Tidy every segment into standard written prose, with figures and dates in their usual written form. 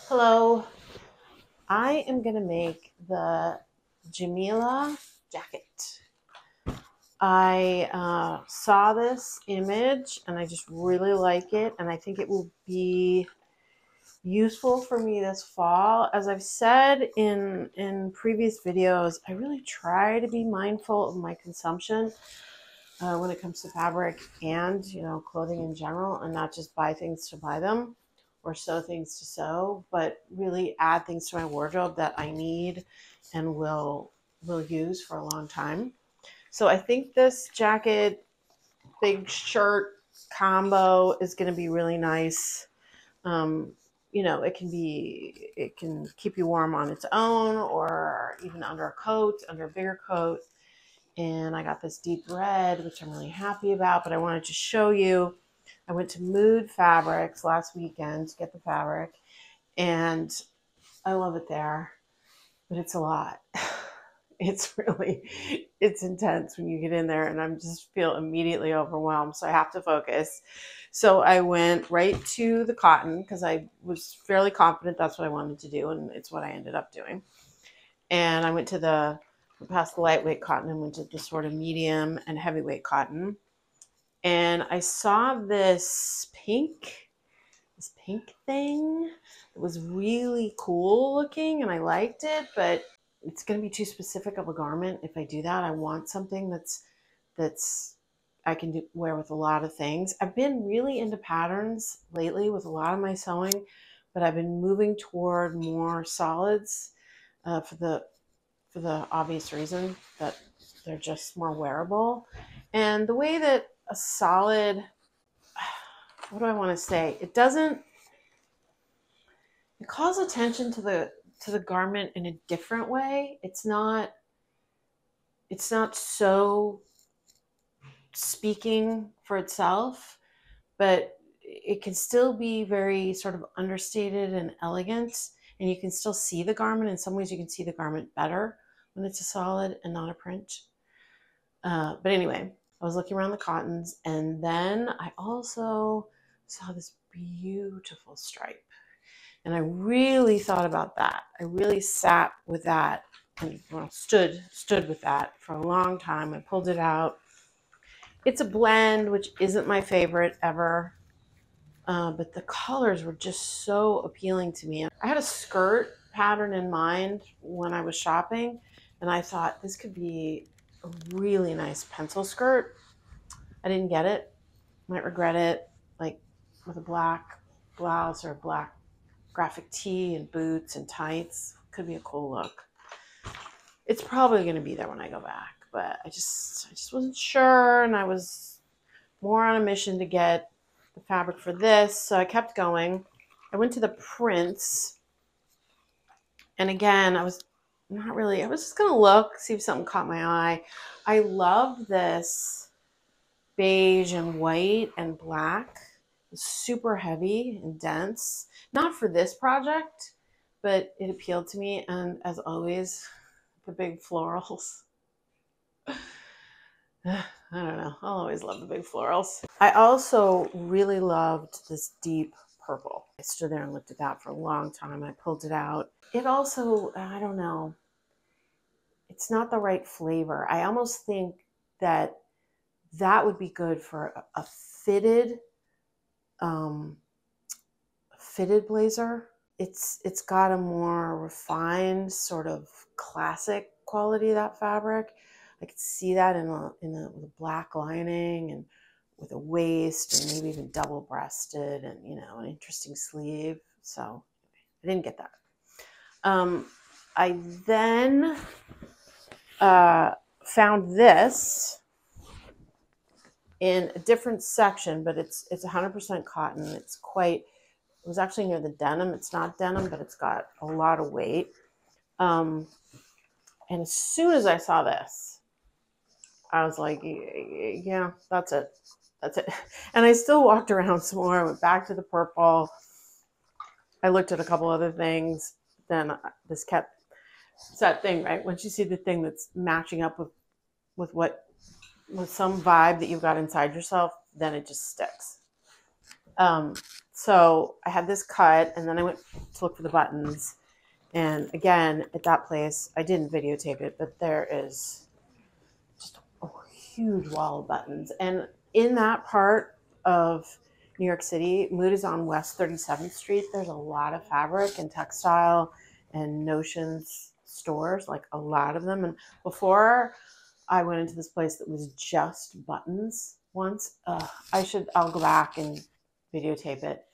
Hello, I am going to make the Jameela Jacket. I saw this image and I just really like it, and I think it will be useful for me this fall. As I've said in previous videos, I really try to be mindful of my consumption when it comes to fabric and clothing in general, and not just buy things to buy them or sew things to sew, but really add things to my wardrobe that I need and will use for a long time. So I think this jacket, big shirt combo is going to be really nice. It can keep you warm on its own, or even under a coat, under a bigger coat. And I got this deep red, which I'm really happy about, but I wanted to show you. I went to Mood Fabrics last weekend to get the fabric, and I love it there, but it's a lot. It's intense when you get in there, and I just feel immediately overwhelmed, so I have to focus. So I went right to the cotton because I was fairly confident that's what I wanted to do, and it's what I ended up doing. And I went to past the lightweight cotton and went to the sort of medium and heavyweight cotton. And I saw this pink thing. It was really cool looking and I liked it, but it's going to be too specific of a garment if I do that. I want something that's I can wear with a lot of things. I've been really into patterns lately with a lot of my sewing, but I've been moving toward more solids for the obvious reason that they're just more wearable. And the way that a solid, what do I want to say? It calls attention to the garment in a different way. It's not so speaking for itself, but it can still be very sort of understated and elegant, and you can still see the garment. In some ways you can see the garment better when it's a solid and not a print. But anyway, I was looking around the cottons, and then I also saw this beautiful stripe, and I really thought about that. I really sat with that and stood with that for a long time. I pulled it out. It's a blend, which isn't my favorite ever, but the colors were just so appealing to me. I had a skirt pattern in mind when I was shopping, and I thought this could be a really nice pencil skirt. I didn't get it. Might regret it, like with a black blouse or a black graphic tee and boots and tights. Could be a cool look. It's probably going to be there when I go back, but I just wasn't sure, and I was more on a mission to get the fabric for this, so I kept going. I went to the prints, and again, I was just going to look, see if something caught my eye. I love this beige and white and black. It's super heavy and dense. Not for this project, but it appealed to me, and as always, the big florals. I don't know. I'll always love the big florals. I also really loved this deep purple. I stood there and looked at that for a long time. I pulled it out. It also, I don't know, it's not the right flavor. I almost think that would be good for a fitted blazer. It's got a more refined sort of classic quality of that fabric. I could see that with a black lining and with a waist and maybe even double-breasted and an interesting sleeve. So I didn't get that. I then found this in a different section, but it's 100% cotton. It was actually near the denim. It's not denim, but it's got a lot of weight. And as soon as I saw this, I was like, yeah, that's it. And I still walked around some more. I went back to the purple. I looked at a couple other things. Then it's that thing, right? Once you see the thing that's matching up with some vibe that you've got inside yourself, then it just sticks. So I had this cut, and then I went to look for the buttons. And again, at that place, I didn't videotape it, but there is just a huge wall of buttons. And in that part of New York City, Mood is on West 37th Street. There's a lot of fabric and textile and notions stores, like a lot of them. And before I went into this place that was just buttons once, I'll go back and videotape it.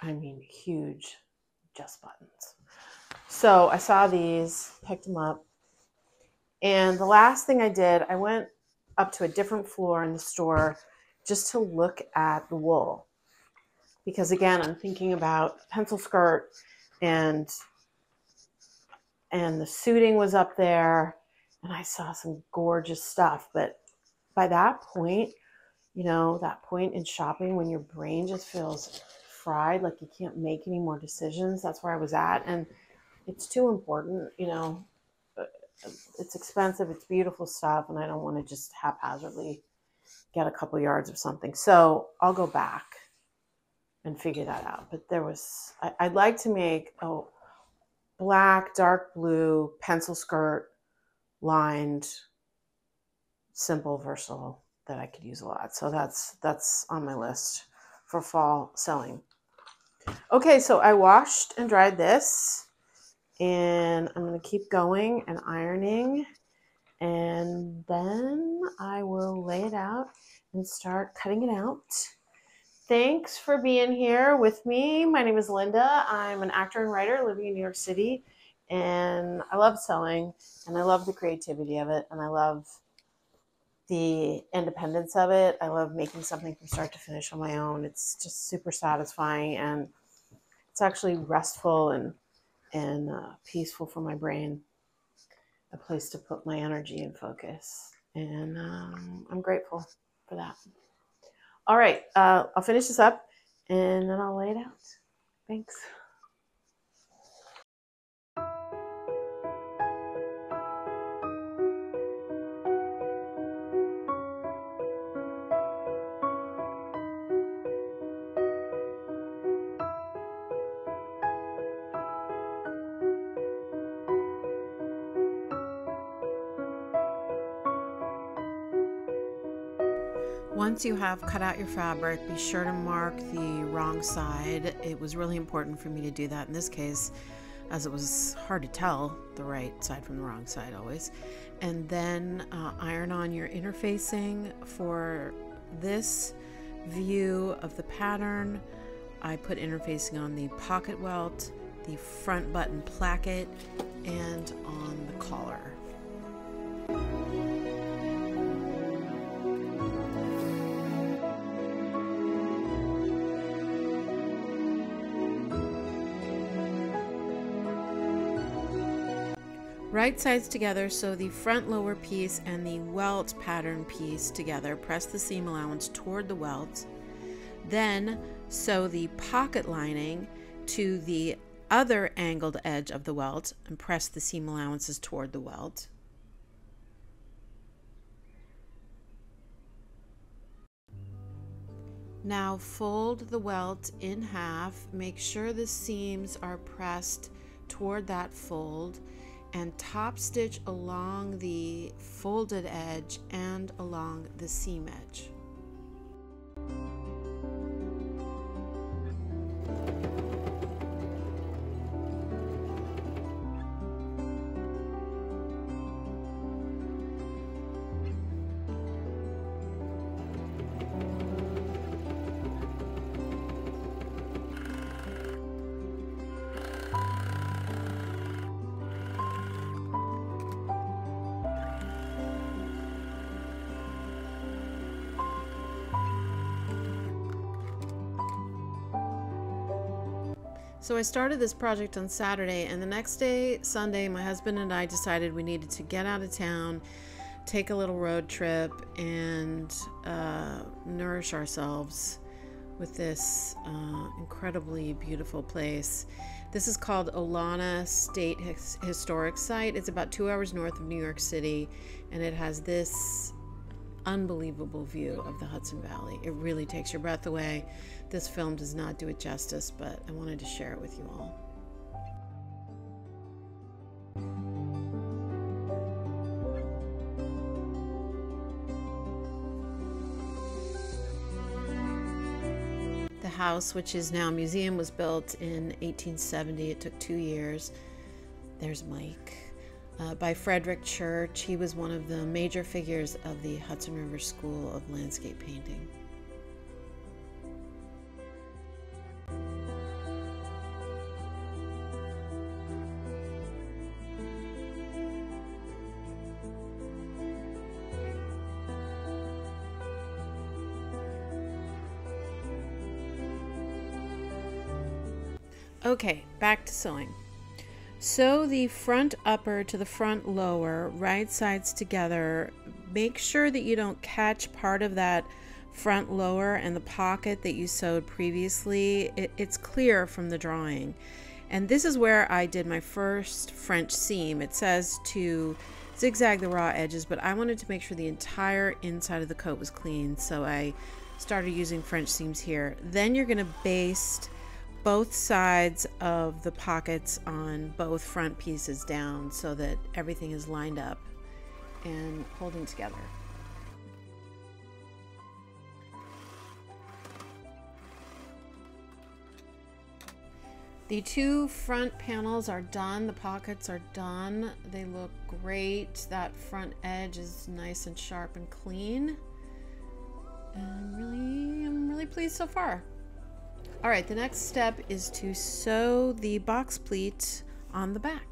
I mean, huge, just buttons. So I saw these, picked them up. And the last thing I did, I went up to a different floor in the store just to look at the wool. Because again, I'm thinking about pencil skirt, and the suiting was up there, and I saw some gorgeous stuff. But by that point, you know, that point in shopping when your brain just feels fried, like you can't make any more decisions, that's where I was at. And it's too important, you know. It's expensive, it's beautiful stuff, and I don't want to just haphazardly get a couple yards of something. So I'll go back and figure that out. But I'd like to make a black, dark blue pencil skirt lined, simple, versatile that I could use a lot. So that's on my list for fall sewing. Okay, so I washed and dried this, and I'm going to keep going and ironing, and then I will lay it out and start cutting it out. Thanks for being here with me. My name is Linda. I'm an actor and writer living in New York City, and I love sewing, and I love the creativity of it, and I love the independence of it. I love making something from start to finish on my own. It's just super satisfying, and it's actually restful and peaceful for my brain, a place to put my energy and focus. And I'm grateful for that. All right, I'll finish this up and then I'll lay it out. Thanks. Once you have cut out your fabric, be sure to mark the wrong side. It was really important for me to do that in this case, as it was hard to tell the right side from the wrong side always. And then iron on your interfacing. For this view of the pattern, I put interfacing on the pocket welt, the front button placket, and on the collar. Right sides together, sew the front lower piece and the welt pattern piece together. Press the seam allowance toward the welt. Then sew the pocket lining to the other angled edge of the welt and press the seam allowances toward the welt. Now fold the welt in half. Make sure the seams are pressed toward that fold, and top stitch along the folded edge and along the seam edge. So I started this project on Saturday, and the next day, Sunday, my husband and I decided we needed to get out of town, take a little road trip, and nourish ourselves with this incredibly beautiful place. This is called Olana State Historic Site. It's about 2 hours north of New York City, and it has this unbelievable view of the Hudson Valley. It really takes your breath away. This film does not do it justice, but I wanted to share it with you all. The house, which is now a museum, was built in 1870. It took 2 years. There's Mike. By Frederick Church. He was one of the major figures of the Hudson River School of Landscape Painting. Okay, back to sewing. Sew the front upper to the front lower, right sides together. Make sure that you don't catch part of that front lower and the pocket that you sewed previously. It's clear from the drawing. And this is where I did my first French seam. It says to zigzag the raw edges, but I wanted to make sure the entire inside of the coat was clean, so I started using French seams here. Then you're going to baste both sides of the pockets on both front pieces down so that everything is lined up and holding together. The 2 front panels are done. The pockets are done. They look great. That front edge is nice and sharp and clean. And I'm really pleased so far. All right, the next step is to sew the box pleat on the back.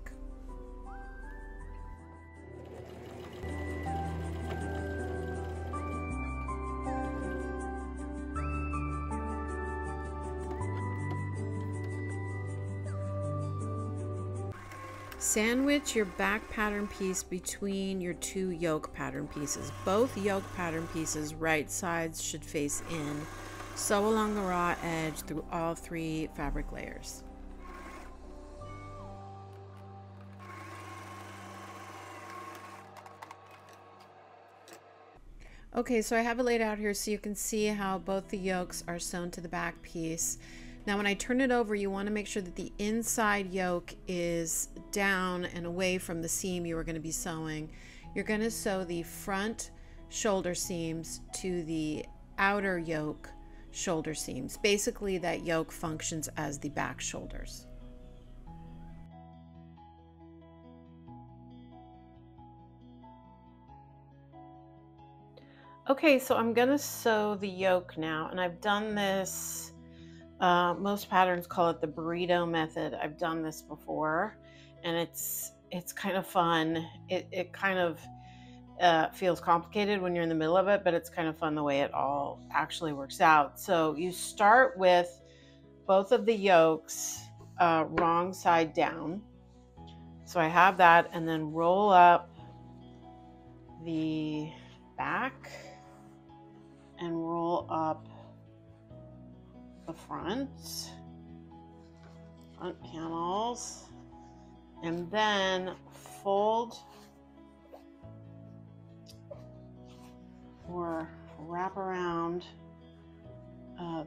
Sandwich your back pattern piece between your 2 yoke pattern pieces. Both yoke pattern pieces, right sides should face in. Sew along the raw edge through all 3 fabric layers. Okay, so I have it laid out here so you can see how both the yokes are sewn to the back piece. Now when I turn it over, you want to make sure that the inside yoke is down and away from the seam you are going to be sewing. You're going to sew the front shoulder seams to the outer yoke shoulder seams. Basically, that yoke functions as the back shoulders. Okay, so I'm gonna sew the yoke now, and I've done this, most patterns call it the burrito method. I've done this before, and it's kind of fun. It kind of feels complicated when you're in the middle of it, but it's kind of fun the way it all actually works out. So you start with both of the yokes wrong side down. So I have that, and then roll up the back and roll up the front panels, and then fold or wrap around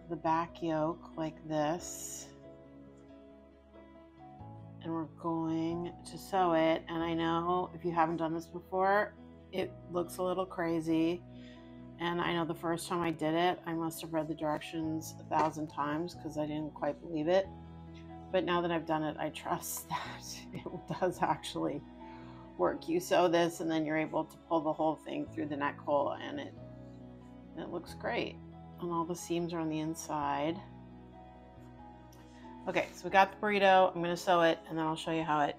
the back yoke like this, and we're going to sew it. And I know if you haven't done this before, it looks a little crazy, and I know the first time I did it, I must have read the directions 1,000 times because I didn't quite believe it. But now that I've done it, I trust that it does actually work. You sew this, and then you're able to pull the whole thing through the neck hole, and it looks great. And all the seams are on the inside. Okay, so we got the burrito. I'm going to sew it, and then I'll show you how I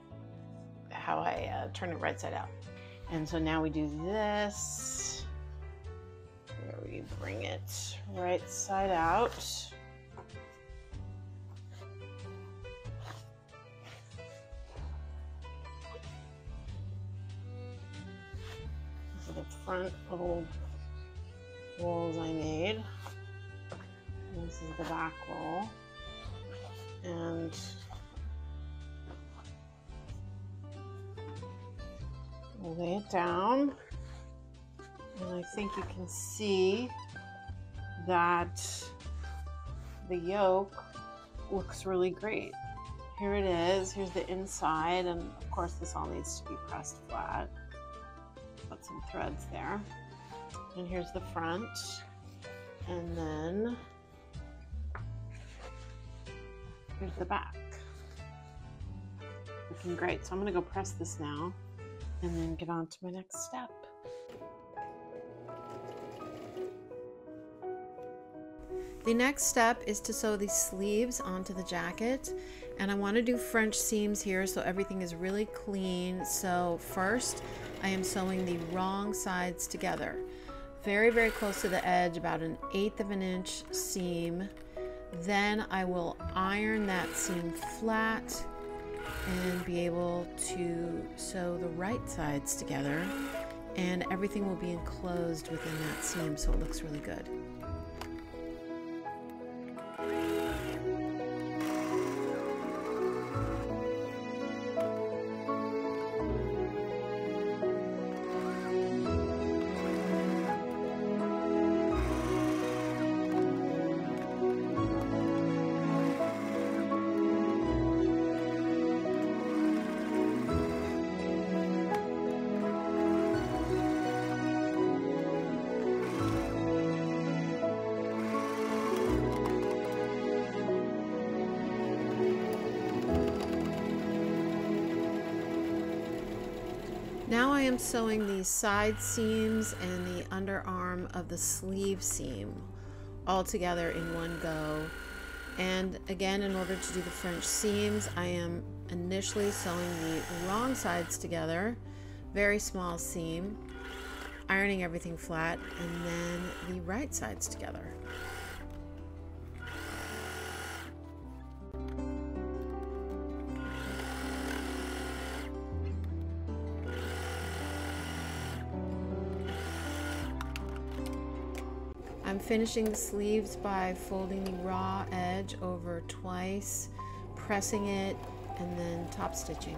turn it right side out. And so now we do this, where we bring it right side out. So the front little rolls I made. And this is the back roll. And lay it down And I think you can see that the yoke looks really great. Here it is. Here's the inside, and of course this all needs to be pressed flat. Put some threads there. And here's the front. And then here's the back. Looking great. So I'm going to go press this now and then get on to my next step. The next step is to sew these sleeves onto the jacket, and I want to do French seams here so everything is really clean. So first I am sewing the wrong sides together, very, very close to the edge, about 1/8 of an inch seam. Then I will iron that seam flat and be able to sew the right sides together, and everything will be enclosed within that seam so it looks really good. Now I am sewing the side seams and the underarm of the sleeve seam all together in one go. And again, in order to do the French seams, I am initially sewing the wrong sides together, very small seam, ironing everything flat, and then the right sides together. I'm finishing the sleeves by folding the raw edge over twice, pressing it, and then top stitching.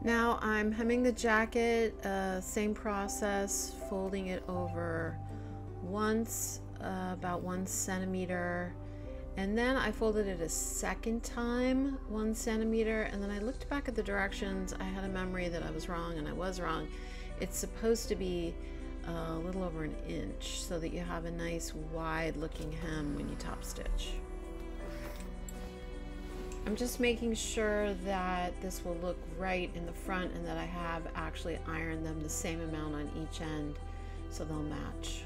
Now I'm hemming the jacket, same process, folding it over once, about 1 centimeter, and then I folded it a second time, 1 centimeter, and then I looked back at the directions. I had a memory that I was wrong, and I was wrong. It's supposed to be a little over 1 inch so that you have a nice wide looking hem when you top stitch. I'm just making sure that this will look right in the front and that I have actually ironed them the same amount on each end so they'll match.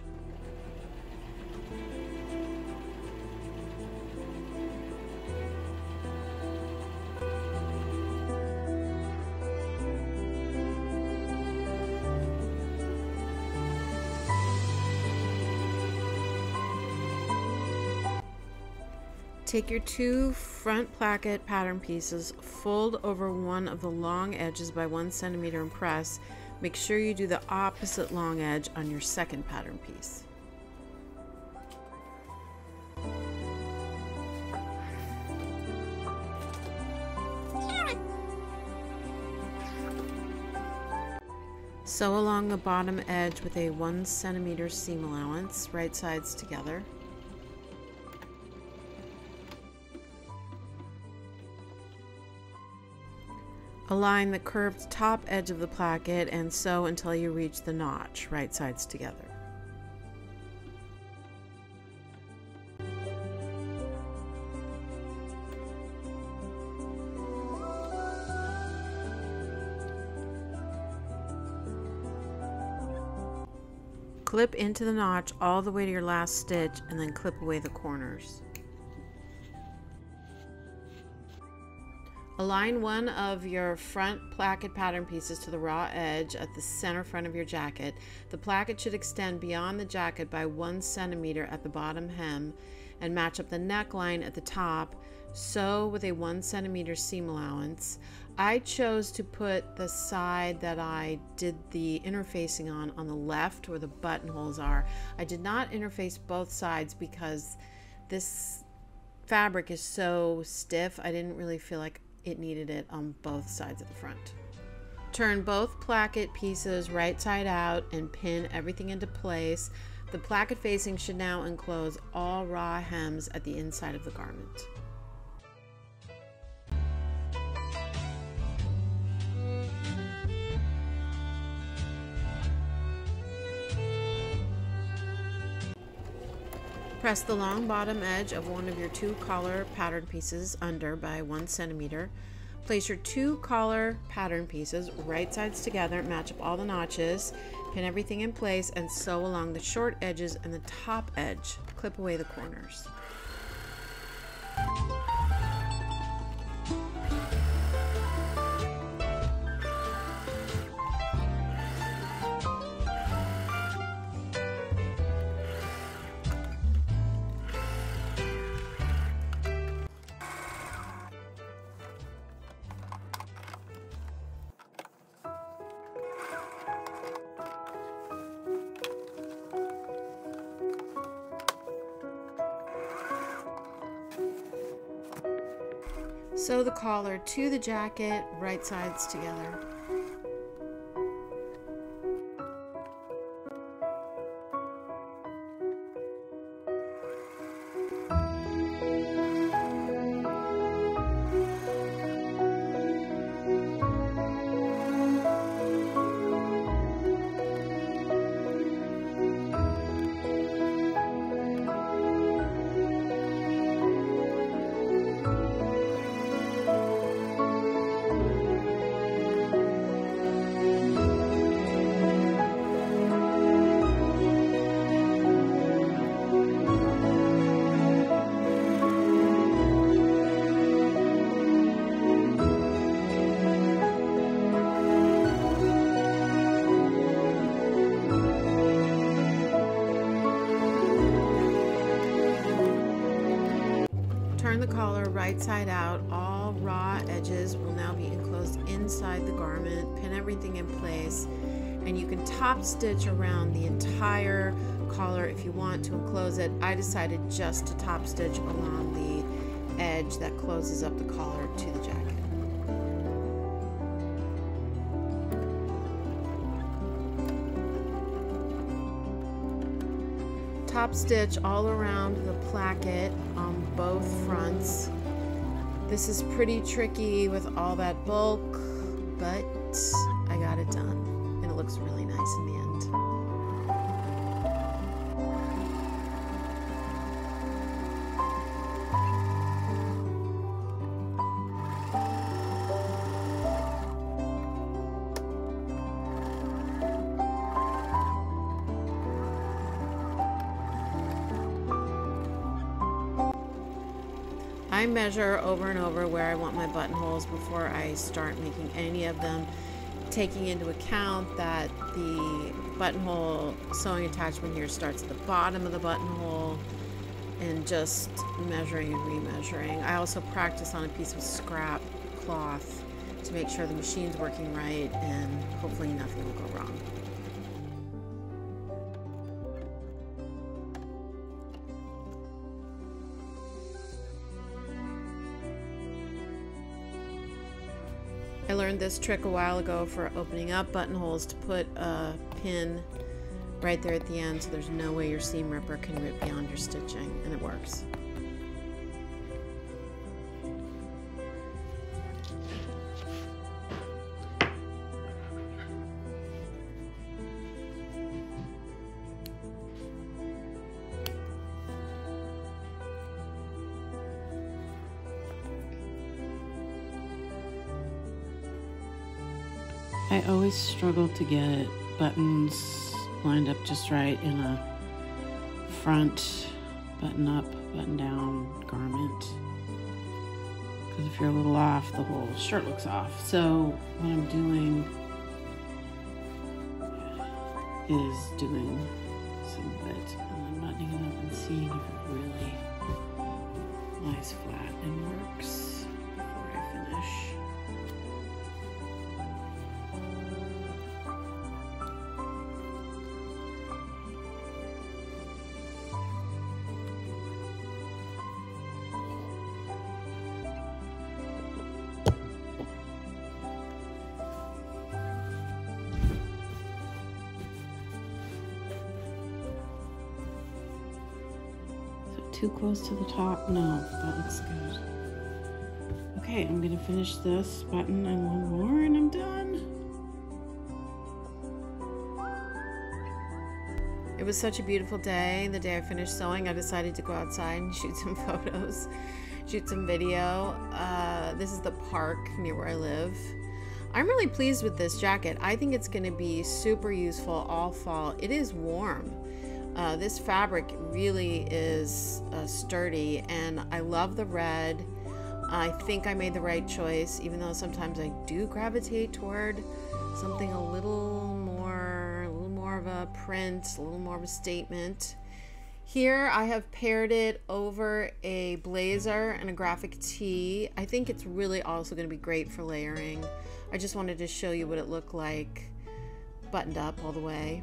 Take your 2 front placket pattern pieces, fold over one of the long edges by 1 centimeter and press. Make sure you do the opposite long edge on your second pattern piece. Sew along the bottom edge with a 1 centimeter seam allowance, right sides together. Align the curved top edge of the placket and sew until you reach the notch, right sides together. Clip into the notch all the way to your last stitch and then clip away the corners. Align one of your front placket pattern pieces to the raw edge at the center front of your jacket. The placket should extend beyond the jacket by 1 centimeter at the bottom hem and match up the neckline at the top. Sew with a 1 centimeter seam allowance. I chose to put the side that I did the interfacing on the left where the buttonholes are. I did not interface both sides because this fabric is so stiff. I didn't really feel like it needed it on both sides of the front. Turn both placket pieces right side out and pin everything into place. The placket facing should now enclose all raw hems at the inside of the garment. Press the long bottom edge of one of your 2 collar pattern pieces under by 1 centimeter. Place your 2 collar pattern pieces right sides together, match up all the notches, pin everything in place, and sew along the short edges and the top edge. Clip away the corners. Sew the collar to the jacket, right sides together. Turn the collar right side out. All raw edges will now be enclosed inside the garment. Pin everything in place, and you can top stitch around the entire collar if you want to enclose it. I decided just to top stitch along the edge that closes up the collar to the jacket. Top stitch all around the placket on both fronts. This is pretty tricky with all that bulk, but I got it done, and it looks really nice in the end. I measure over and over where I want my buttonholes before I start making any of them, taking into account that the buttonhole sewing attachment here starts at the bottom of the buttonhole, and just measuring and remeasuring. I also practice on a piece of scrap cloth to make sure the machine's working right, and hopefully nothing will go wrong. I learned this trick a while ago for opening up buttonholes, to put a pin right there at the end so there's no way your seam ripper can rip beyond your stitching, and it works. I always struggle to get buttons lined up just right in a front button up, button down garment, because if you're a little off, the whole shirt looks off. So what I'm doing is doing some of it and then buttoning it up and seeing if it really lies flat and works before I finish. Too close to the top? No, that looks good. Okay, I'm gonna finish this button and one more and I'm done. It was such a beautiful day. The day I finished sewing, I decided to go outside and shoot some photos, shoot some video. This is the park near where I live. I'm really pleased with this jacket. I think it's gonna be super useful all fall. It is warm. This fabric really is sturdy, and I love the red. I think I made the right choice, even though sometimes I do gravitate toward something a little more of a print, a little more of a statement. Here I have paired it over a blazer and a graphic tee. I think it's really also going to be great for layering. I just wanted to show you what it looked like buttoned up all the way.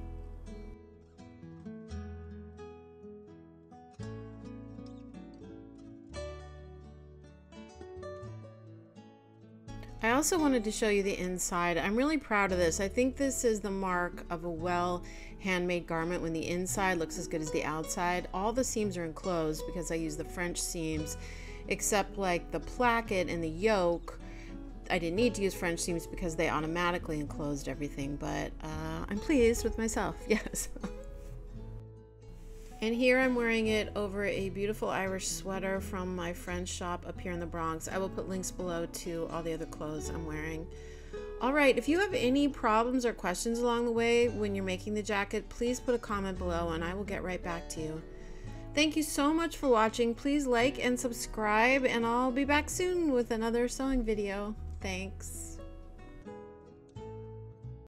I also wanted to show you the inside. I'm really proud of this. I think this is the mark of a well handmade garment when the inside looks as good as the outside. All the seams are enclosed because I use the French seams, except like the placket and the yoke. I didn't need to use French seams because they automatically enclosed everything, but I'm pleased with myself, yes. And here I'm wearing it over a beautiful Irish sweater from my friend's shop up here in the Bronx. I will put links below to all the other clothes I'm wearing. All right, if you have any problems or questions along the way when you're making the jacket, please put a comment below and I will get right back to you. Thank you so much for watching. Please like and subscribe, and I'll be back soon with another sewing video. Thanks.